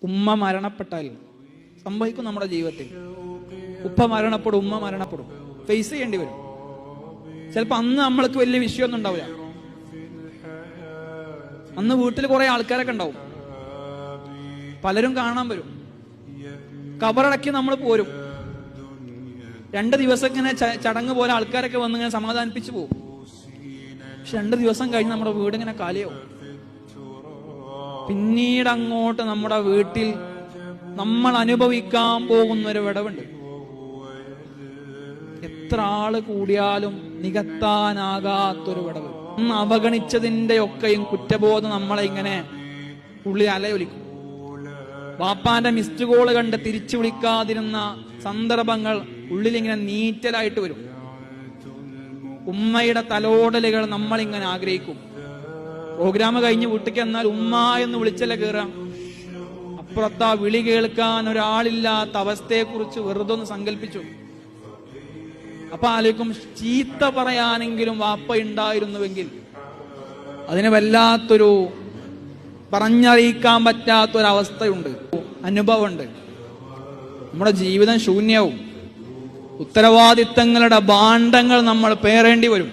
ഉമ്മ മരണപ്പെട്ടാൽ സംഭവിക്കും നമ്മുടെ ജീവിതത്തിൽ. ഉപ്പ മരണപ്പെടും, ഉമ്മ മരണപ്പെടും, ഫേസ് ചെയ്യേണ്ടി വരും. ചിലപ്പോൾ അന്ന് നമ്മൾക്ക് വലിയ വിഷയമൊന്നും ഉണ്ടാവില്ല. അന്ന് വീട്ടിൽ കുറെ ആൾക്കാരൊക്കെ ഉണ്ടാവും, പലരും കാണാൻ വരും, കബറടക്കി നമ്മൾ പോരും. 2 ദിവസം ഇങ്ങനെ ചടങ്ങ് പോലെ ആൾക്കാരൊക്കെ വന്ന് ഇങ്ങനെ സമാധാനിപ്പിച്ചു പോകും. പക്ഷെ 2 ദിവസം കഴിഞ്ഞ് നമ്മുടെ വീട് ഇങ്ങനെ കാലിയാവും. പിന്നീട് അങ്ങോട്ട് നമ്മുടെ വീട്ടിൽ നമ്മൾ അനുഭവിക്കാൻ പോകുന്ന ഒരു വിടവുണ്ട്. എത്ര ആള് കൂടിയാലും നികത്താനാകാത്തൊരു വിടവ്. അവഗണിച്ചതിന്റെ ഒക്കെയും കുറ്റബോധം നമ്മളെ ഇങ്ങനെ ഉള്ളിൽ അലയൊലിക്കും. വാപ്പാന്റെ മിസ്ഡ് കോള് കണ്ട് തിരിച്ചു വിളിക്കാതിരുന്ന സന്ദർഭങ്ങൾ ഉള്ളിലിങ്ങനെ നീറ്റലായിട്ട് വരും. ഉമ്മയുടെ തലോടലുകൾ നമ്മളിങ്ങനെ ആഗ്രഹിക്കും. പ്രോഗ്രാം കഴിഞ്ഞ് വീട്ടിലേക്ക് എന്നാൽ ഉമ്മ എന്ന് വിളിച്ചല്ലേ കയറാം. അപ്പുറത്ത് ആ വിളി കേൾക്കാൻ ഒരാളില്ലാത്ത അവസ്ഥയെക്കുറിച്ച് വെറുതെ ഒന്ന് സങ്കല്പിച്ചു. അപ്പൊ ആലോചിക്കും, ചീത്ത പറയാനെങ്കിലും വാപ്പ ഉണ്ടായിരുന്നുവെങ്കിൽ. അതിന് വല്ലാത്തൊരു പറഞ്ഞറിയിക്കാൻ പറ്റാത്തൊരവസ്ഥയുണ്ട്, അനുഭവമുണ്ട്. നമ്മുടെ ജീവിതം ശൂന്യവും. ഉത്തരവാദിത്തങ്ങളുടെ ഭാണ്ഡങ്ങൾ നമ്മൾ പേറേണ്ടി വരും.